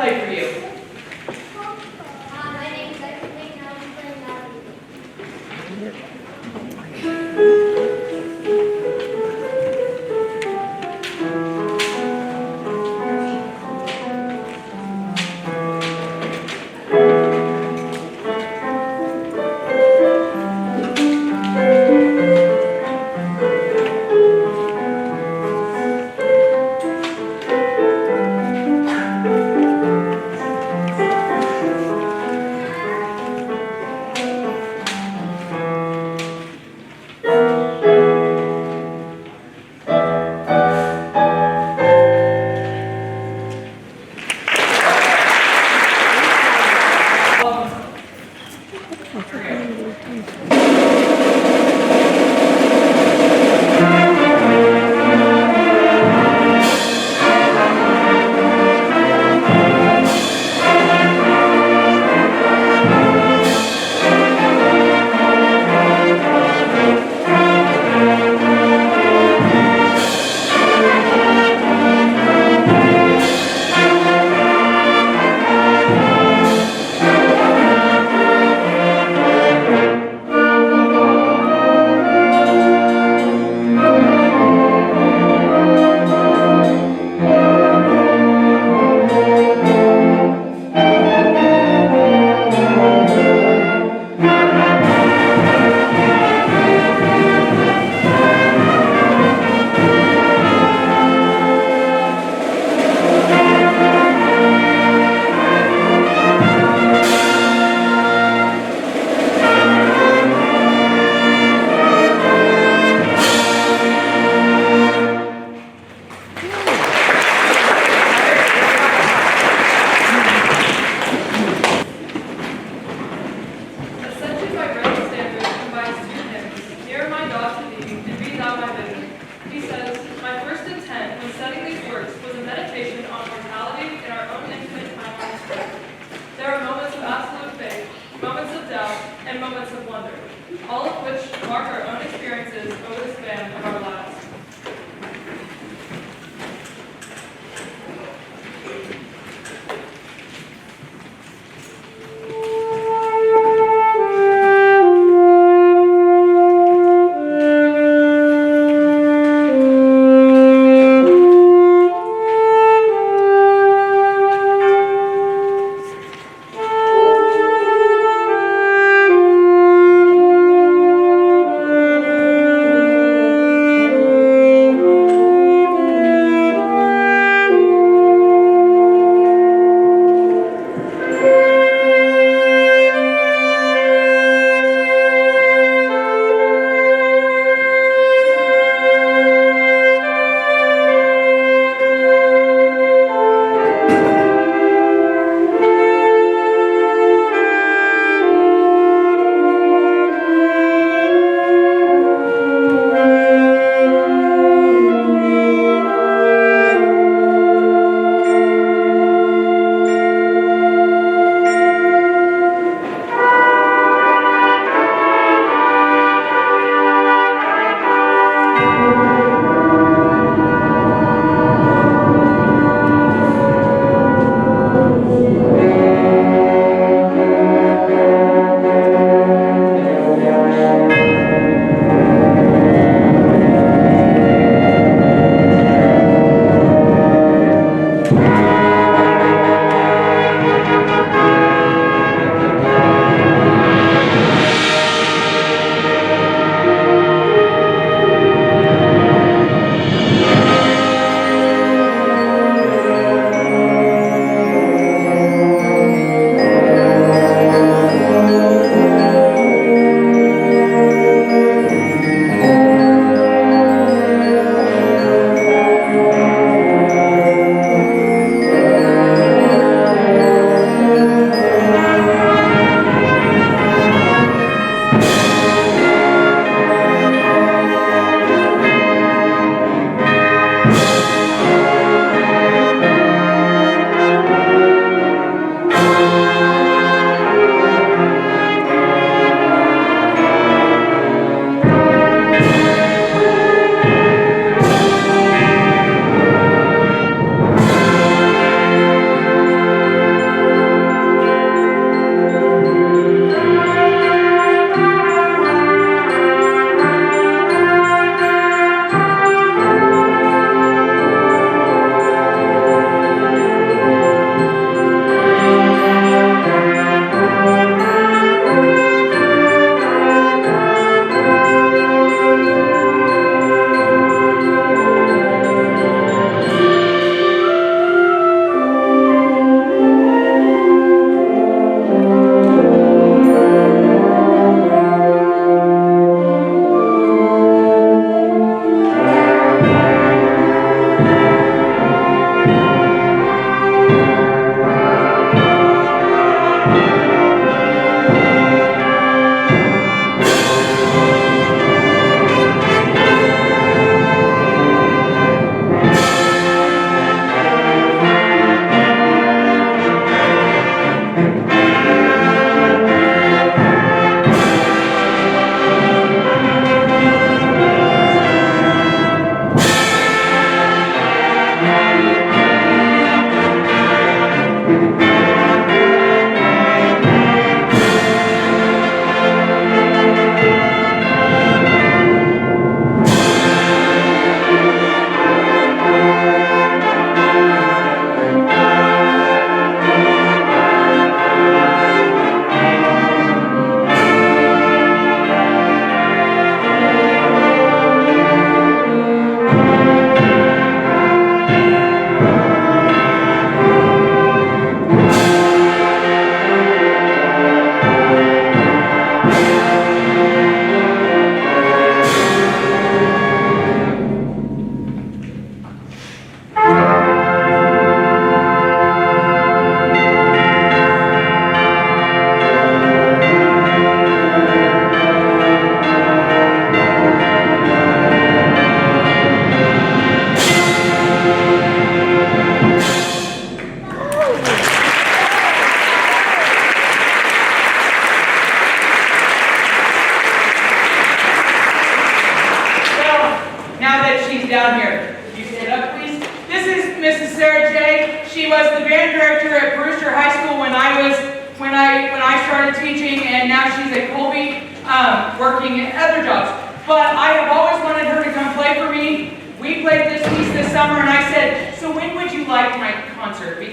play for you? My name is Maverick and I'll be playing Maverick.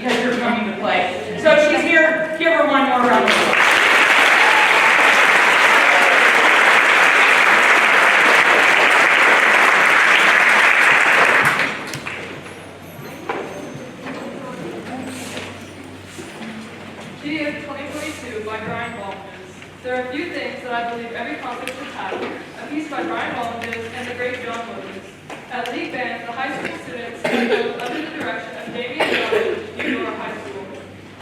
because you're coming to play. So she's here. Give her one more round of applause. She is 2022 by Brian Balmages. There are a few things that I believe every concert should have. A piece by Brian Balmages and the great John Moses. At League Band, the high school students go under the direction of Damian John, New York High School.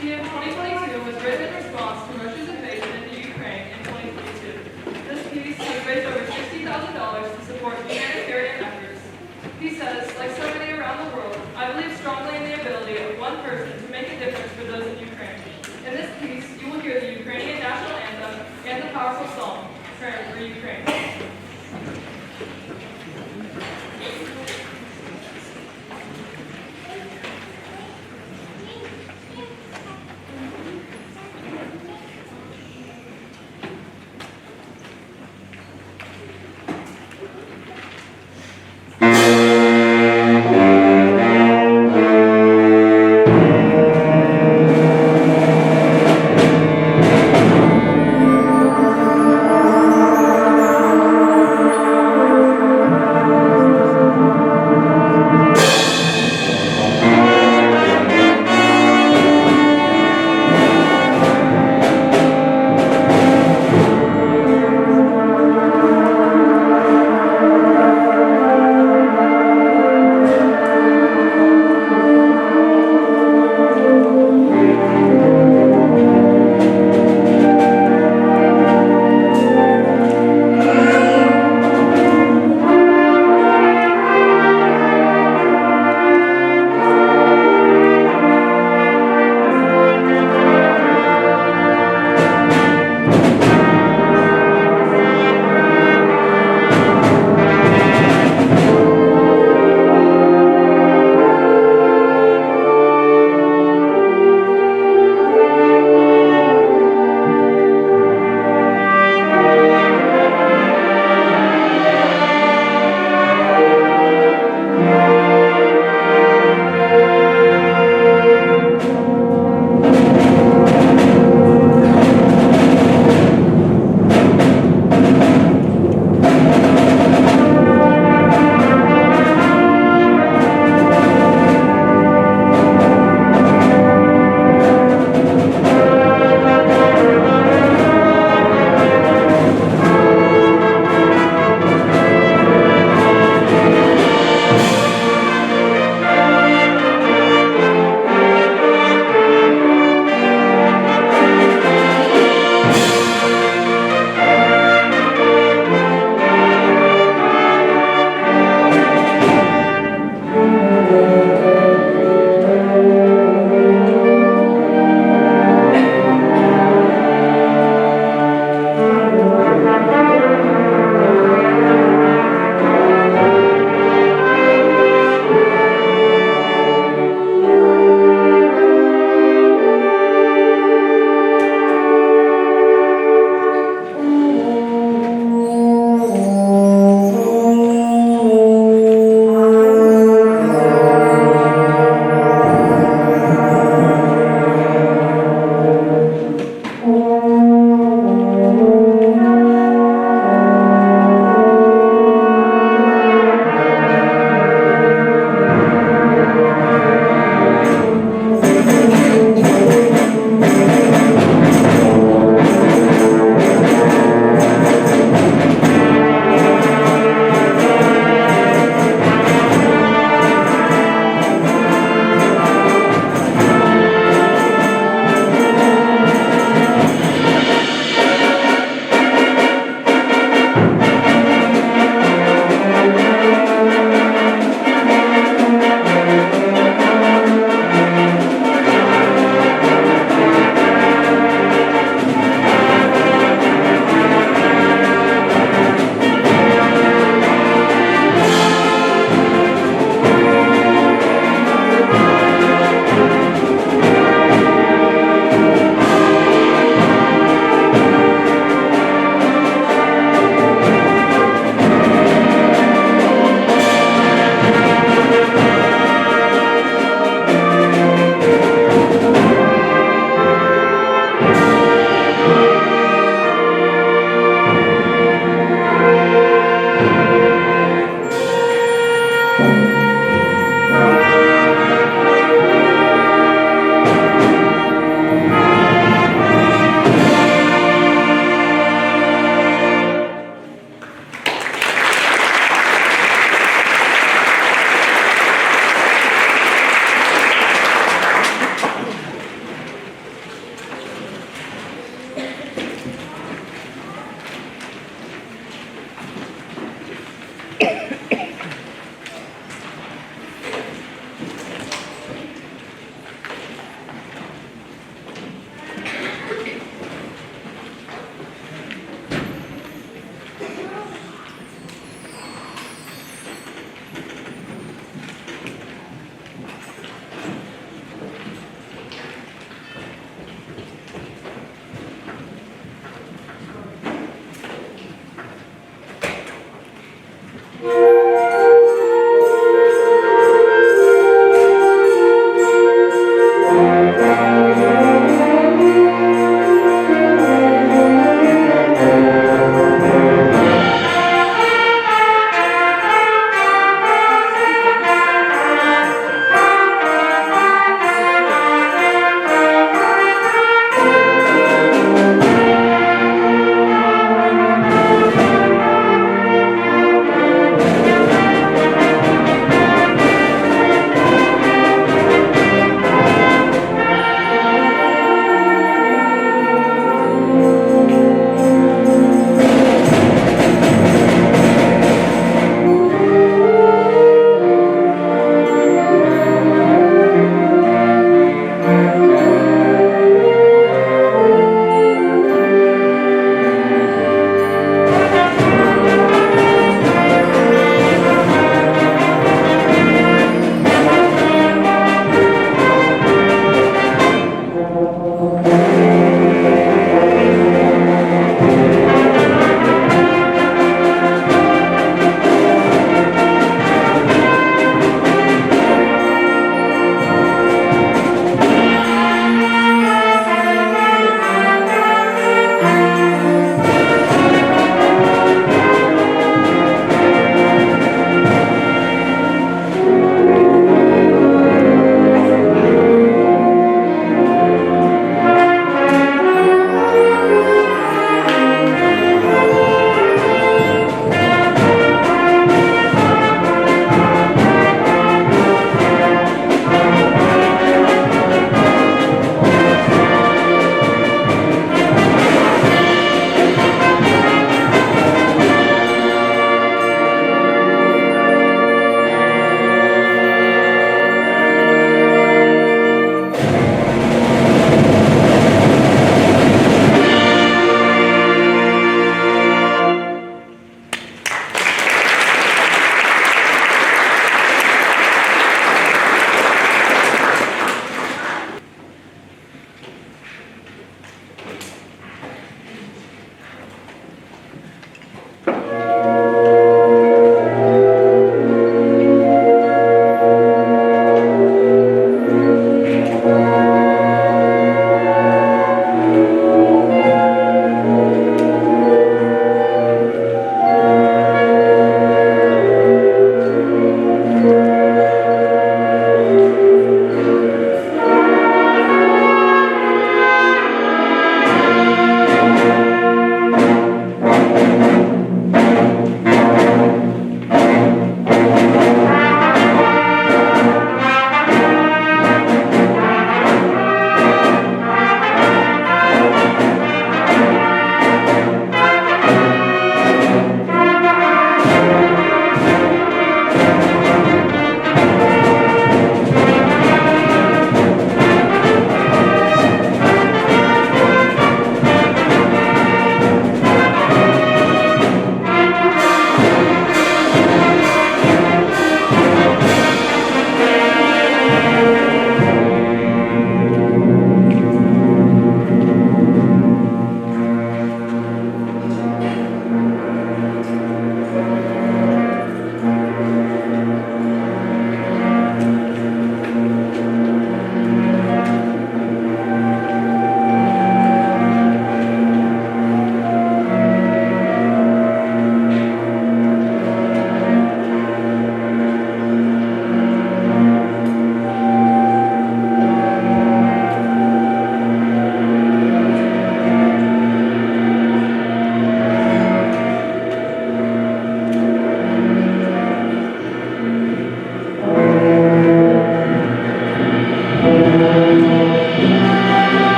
He of 2022 was written in response to Russia's invasion into Ukraine in 2022. This piece has raised over $60,000 to support humanitarian efforts. He says, like so many around the world, I believe strongly in the ability of one person to make a difference for those in Ukraine. In this piece, you will hear the Ukrainian national anthem and the powerful song, Prayer for Ukraine.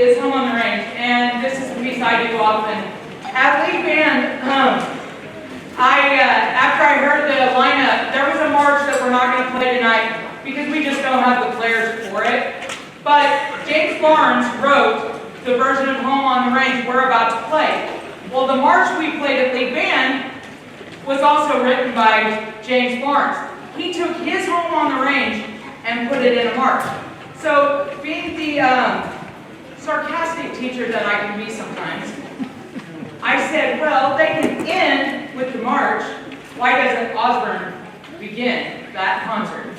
is Home on the Range, and this is the piece I do often. At league band, after I heard the lineup, there was a march that we're not going to play tonight because we just don't have the players for it. But James Barnes wrote the version of Home on the Range we're about to play. Well, the march we played at league band was also written by James Barnes. He took his Home on the Range and put it in a march. So, being the sarcastic teacher that I can be sometimes, I said, well, they can end with the march. Why doesn't Osborne begin that concert?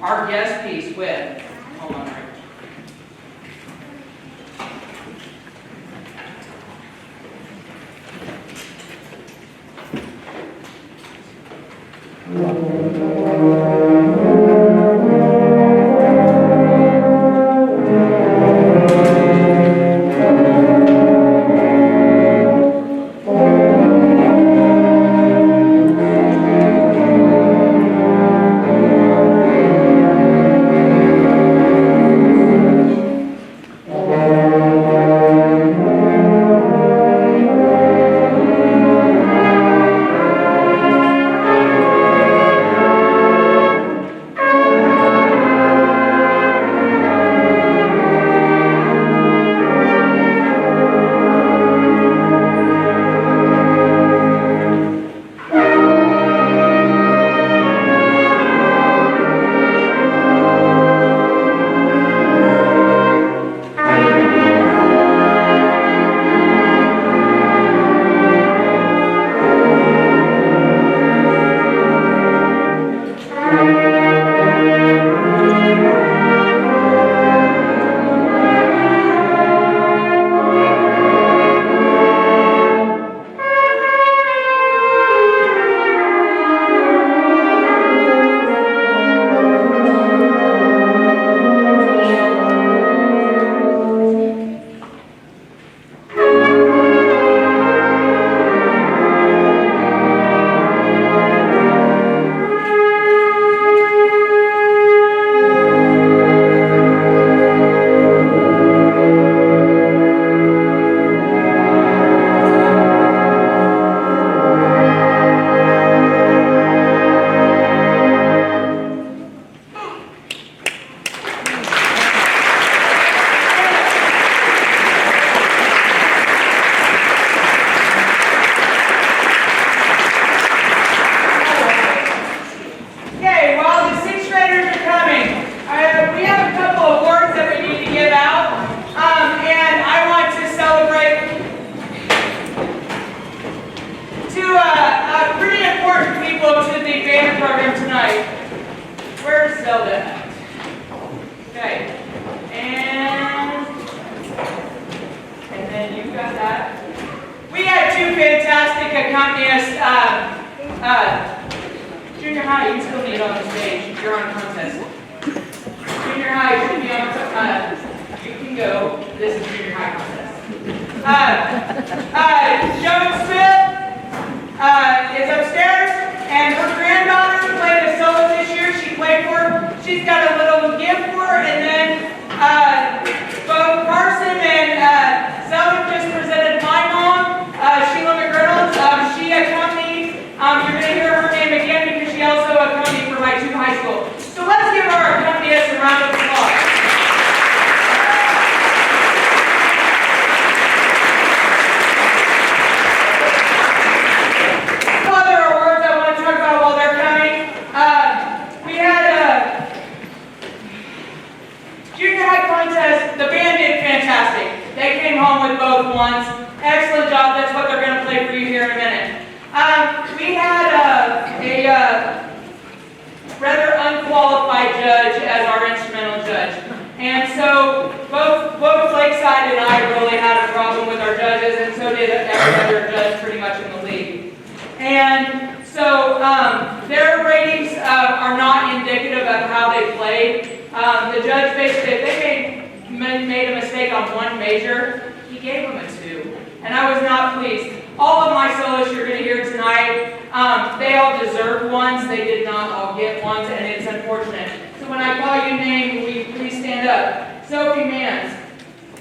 Our guest piece with Home on the Range.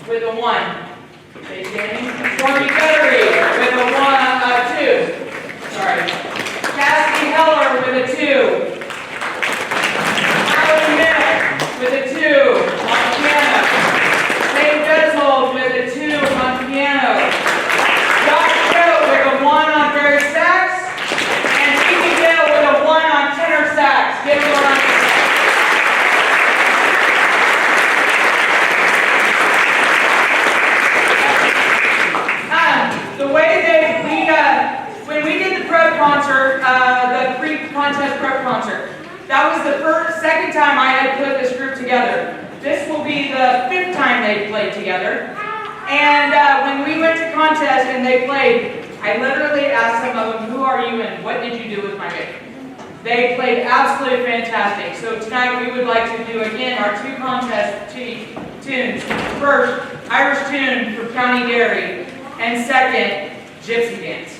with a 1. Say James. Stormy Guttery with a 2. Sorry. Cassie Heller with a 2. Alan Mick with a 2 on piano. Dave Desmold with a 2 on piano. Josh Joe with a 1 on bass sax. And Kiki Dale with a 1 on tenor sax. Give him a round of applause. The way when we did the prep concert, the pre-contest prep concert, that was the second time I had put this group together. This will be the 5th time they've played together. And when we went to contest and they played, I literally asked some of them, who are you and what did you do with my baby? They played absolutely fantastic. So tonight we would like to do again our 2 contest tunes. First, Irish tune for County Dairy, and second, Gypsy Dance.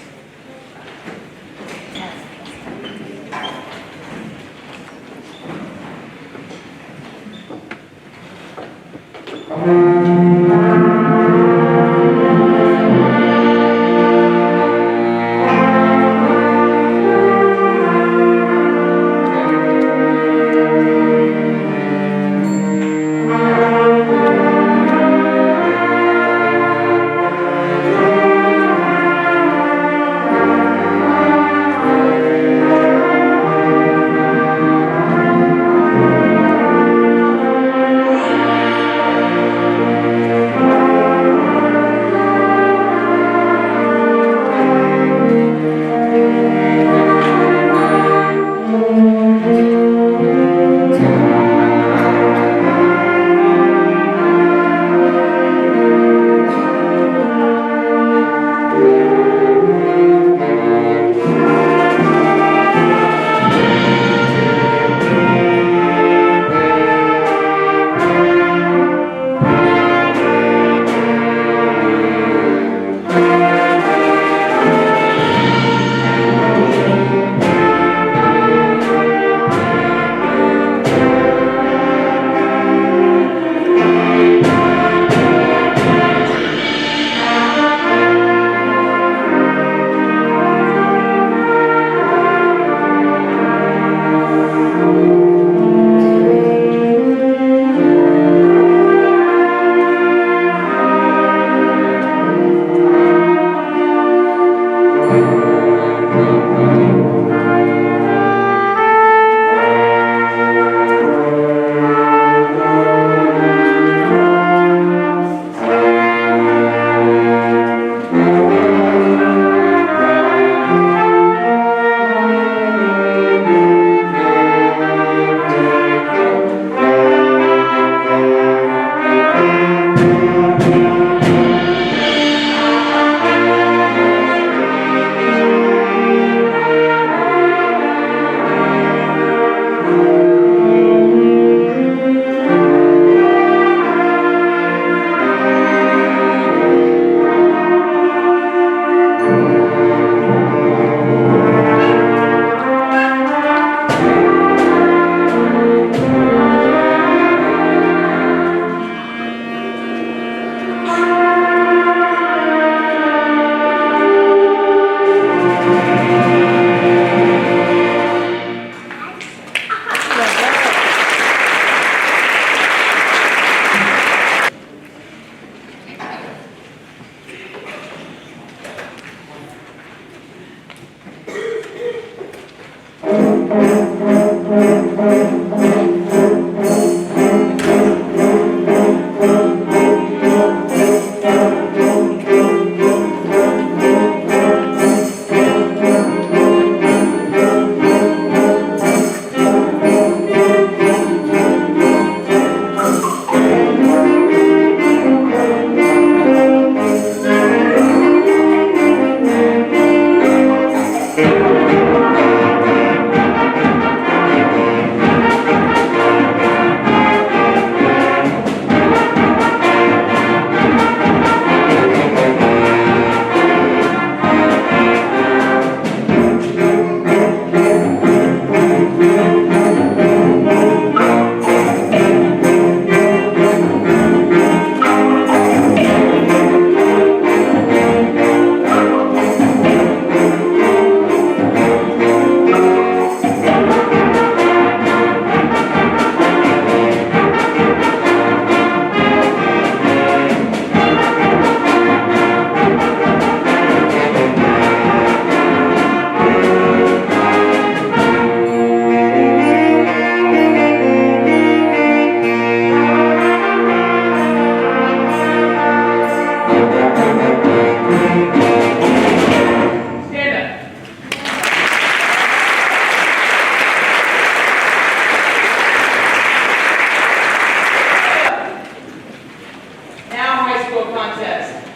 solo contest.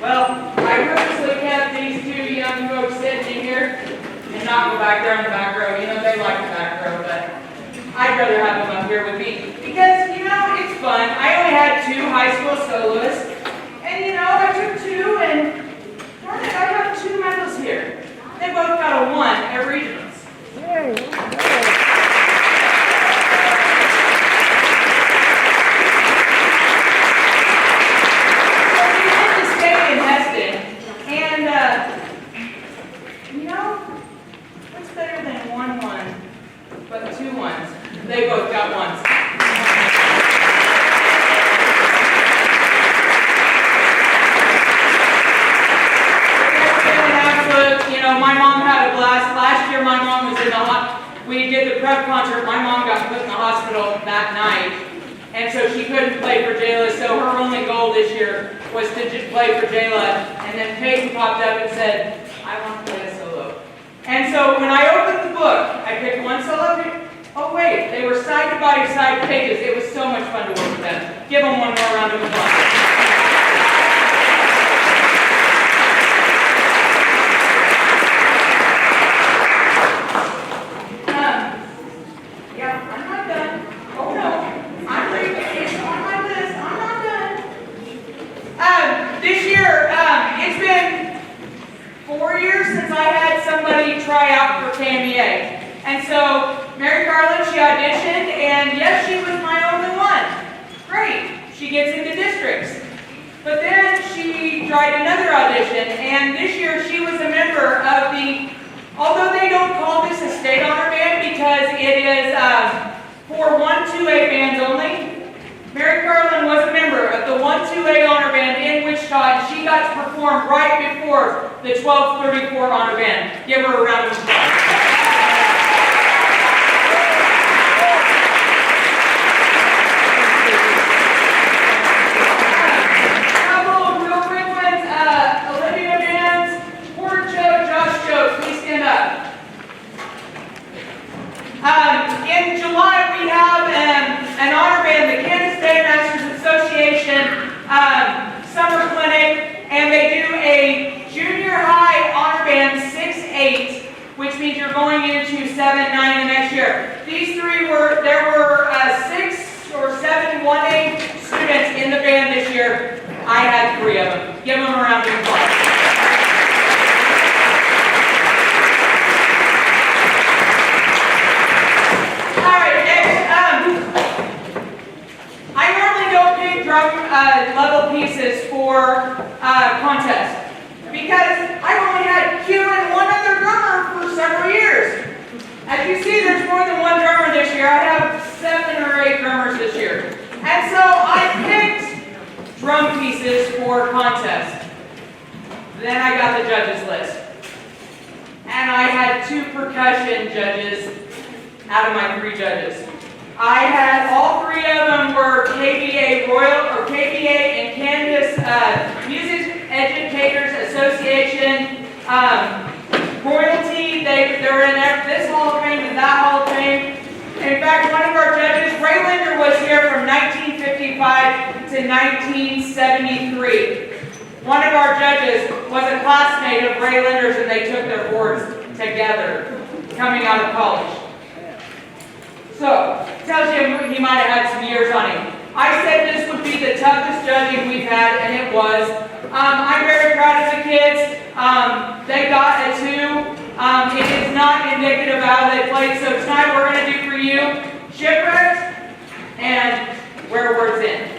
Well, I purposely kept these two young folks sitting in here and not go back there in the back row. You know, they like the back row, but I'd rather have them up here with me because, you know, it's fun. I only had 2 high school soloists, and, you know, I took 2, and darn it, I have 2 medals here. They both got a 1 at regionals. But 2 1s. They both got 1s. You know, my mom had a blast. Last year, my mom was in the we did the prep concert. My mom got put in the hospital that night, and so she couldn't play for Jayla. So her only goal this year was to just play for Jayla. And then Peyton popped up and said, "I want to play a solo." And so when I opened the book, I picked 1 solo. Oh wait, they were side by side pages. It was so much fun to work with them. Give them one more round of applause. Yeah, I'm not done. Oh no, I'm reading. It's on my list. I'm not done. This year, it's been 4 years since I had somebody try out for KMEA. And so, Mary Garland, she auditioned, and yes, she was my only one. Great, she gets into districts. But then she tried another audition, and this year she was a member of the, although they don't call this a state honor band because it is for 1-2A bands only, Mary Garland was a member of the 1-2A honor band in Wichita, and she got to perform right before the 1234 honor band. Give her a round of applause. In July, we have an honor band, the Kansas Bandmasters Association summer clinic, and they do a junior high honor band 6-8, which means you're going into 7-9 the next year. These 3 there were 6 or 7 1A students in the band this year. I had 3 of them. Give them a round of applause. Level pieces for contests because I've only had Q and 1 other drummer for several years. As you see, there's more than 1 drummer this year. I have 7 or 8 drummers this year. And so I picked drum pieces for contests. Then I got the judges list. And I had 2 percussion judges out of my 3 judges. I had all 3 of them were KBA Royal or KBA and Kansas Music Educators Association royalty. They're in this Hall of Fame and that Hall of Fame. In fact, one of our judges, Ray Linder, was here from 1955 to 1973. One of our judges was a classmate of Ray Linder's, and they took their boards together coming out of college. So, tells you he might have had some years on him. I said this would be the toughest judging we've had, and it was. I'm very proud of the kids. They got a 2. It is not indicative of how they played, so tonight we're going to do for you Shipwrecked and Where Words End.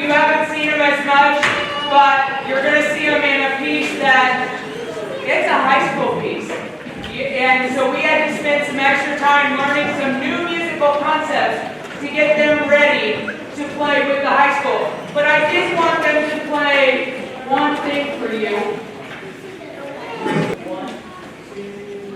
You haven't seen him as much, but you're going to see him in a piece that, it's a high school piece. And so we had to spend some extra time learning some new musical concepts to get them ready to play with the high school. But I did want them to play one thing for you. 1, 2,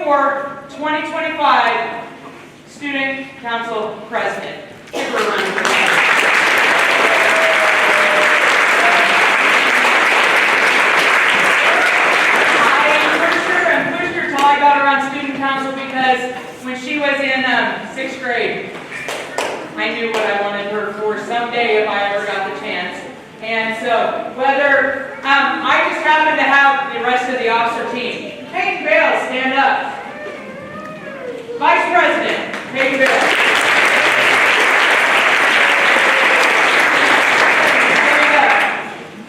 for 2025 Student Council President. Give her a round of applause. I pushed her till I got her on student council because when she was in 6th grade, I knew what I wanted her for someday if I ever got the chance. And so, whether, I just happen to have the rest of the officer team. Peyton Bales, stand up. Vice President, Peyton Bales. There we go.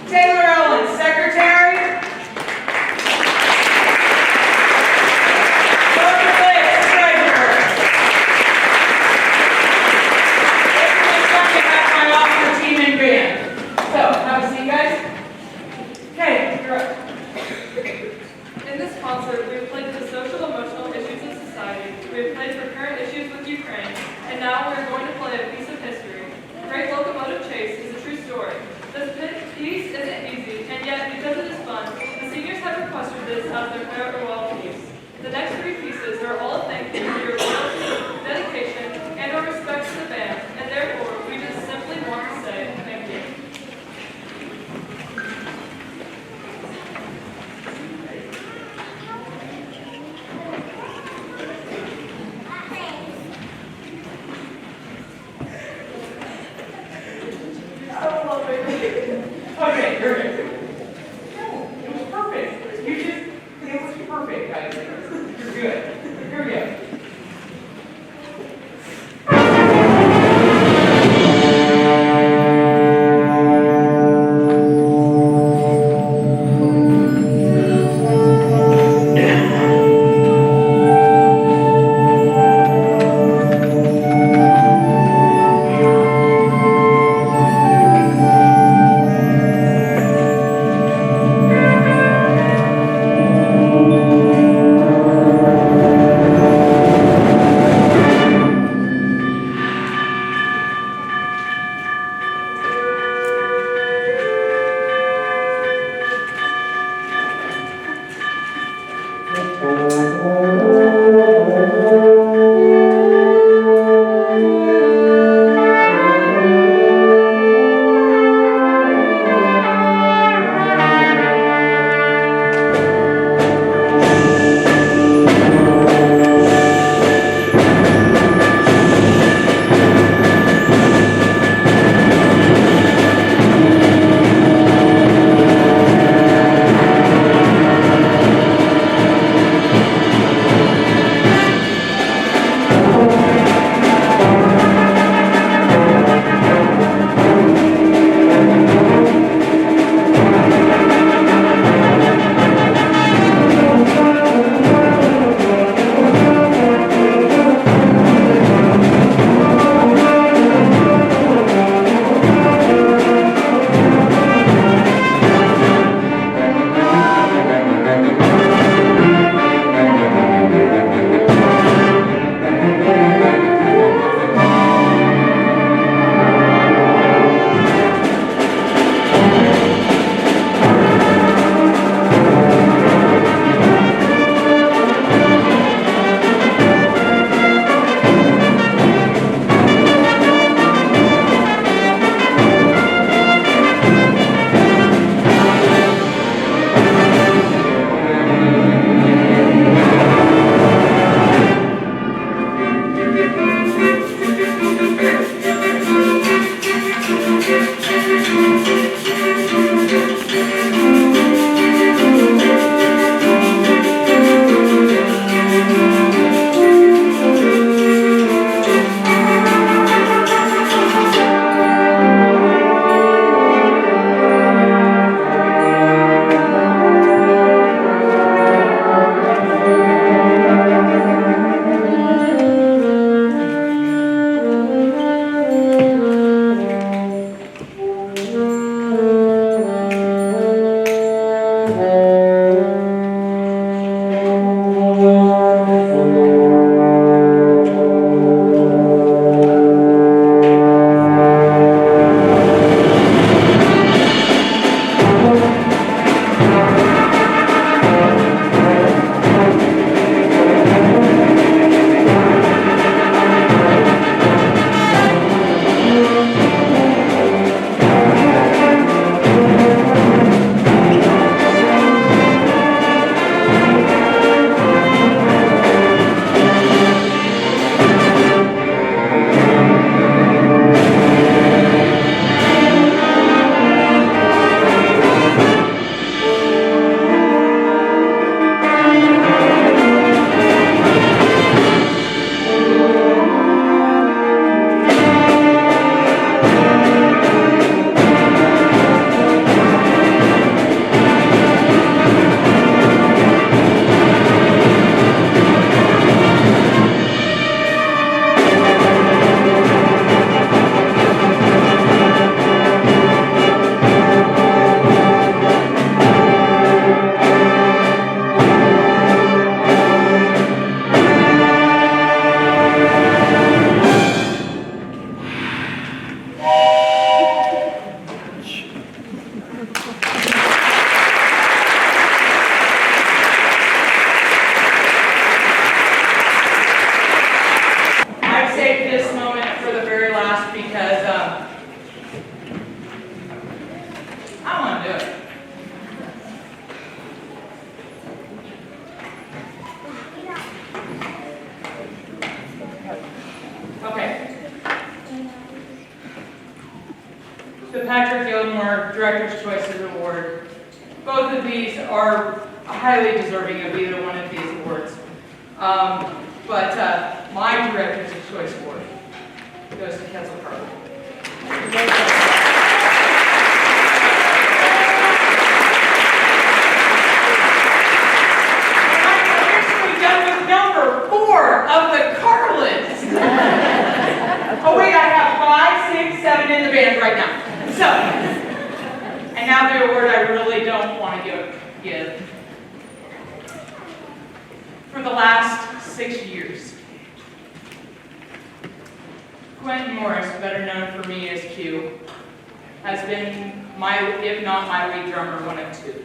Taylor Owens, Secretary. Dr. Blitz, Treasurer. It's fun to have my officer team in band. So, have a seat, guys. Okay, you're up. In this concert, we have played to the social emotional issues of society. We have played for current issues with Ukraine, and now we are going to play a piece of history. Great Locomotive Chase is a true story. This piece isn't easy, and yet, because it is fun, the seniors have requested this as their farewell piece. The next 3 pieces are all a thank you for your loyalty, dedication, and our respect to the band, and therefore, we just simply want to say thank you. Okay, you're good. No, it was perfect. It was perfect, guys. You're good. Here we go. Director's Choices Award. Both of these are highly deserving of either one of these awards. But my Director's Choice Award goes to Kessel Carter. Number 4 of the Carlins. Oh wait, I have 5, 6, 7 in the band right now. So, and now the award I really don't want to give. For the last 6 years, Quentin Morris, better known for me as Q, has been my, if not my lead drummer, one of 2.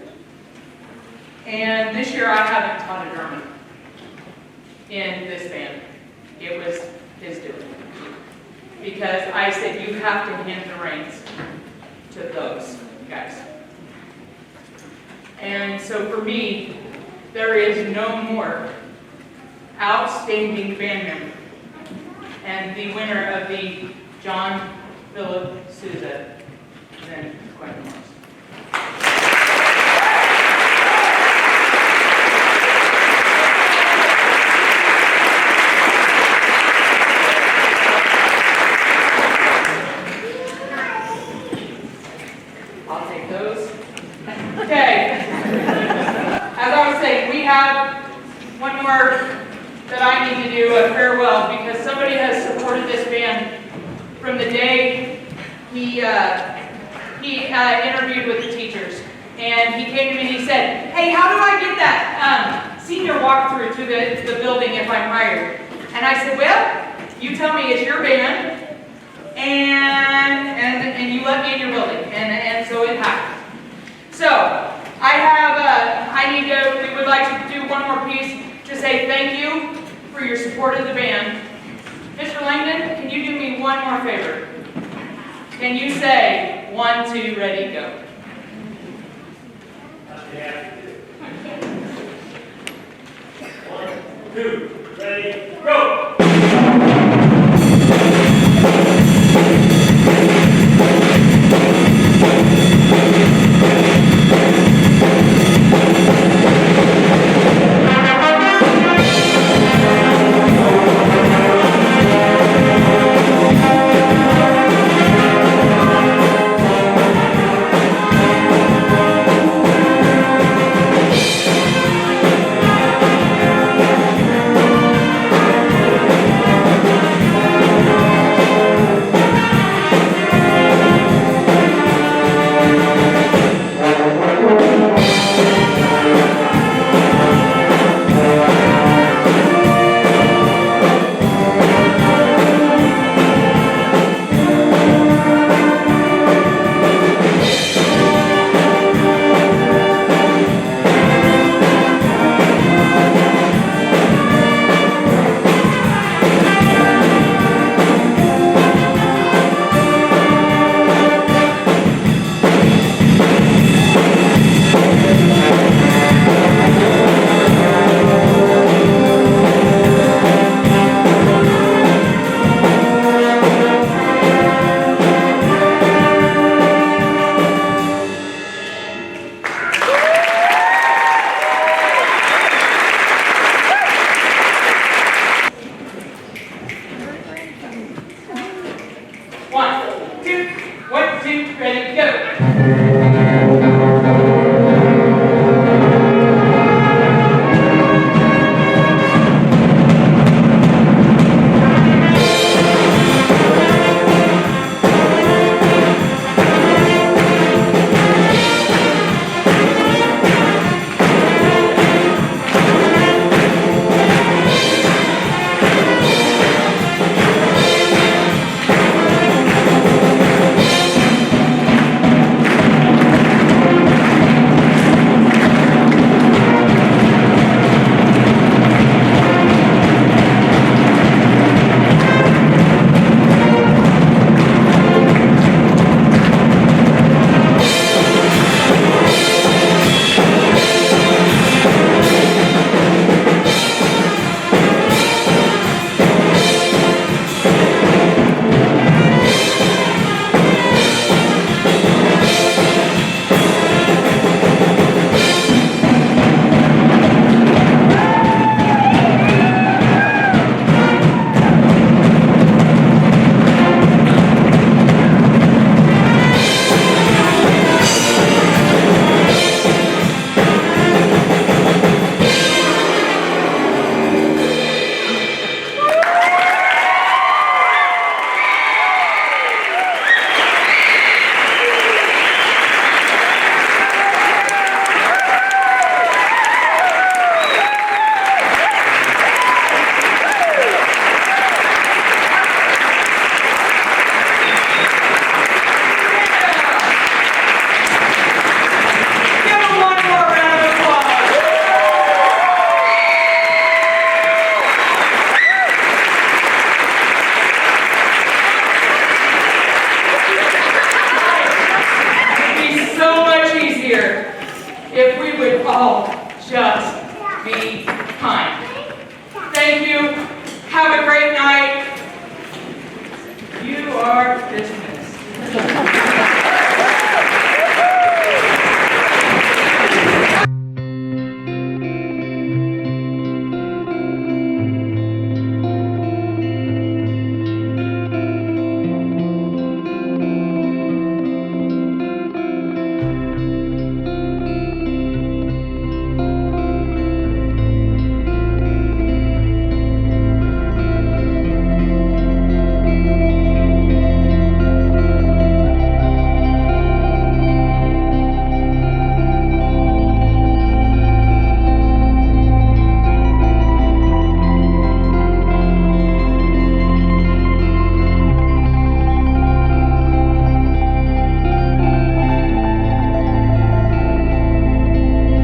And this year I haven't taught a drummer in this band. It was his doing. Because I said, you have to hand the reins to those guys. And so for me, there is no more outstanding band member. And the winner of the John Philip Sousa than Quentin Morris. I'll take those. Okay. As I was saying, we have one more that I need to do a farewell because somebody has supported this band from the day he interviewed with the teachers. And he came to me and he said, hey, how do I get that senior walkthrough to the building if I'm hired? And I said, well, you tell me it's your band and you let me in your building. And so it happened. So we would like to do one more piece to say thank you for your support of the band. Mr. Langdon, can you do me one more favor? Can you say 1, 2, ready, go? Yeah. 1, 2, ready, go! we would all just be kind. Thank you. Have a great night. You are dismissed.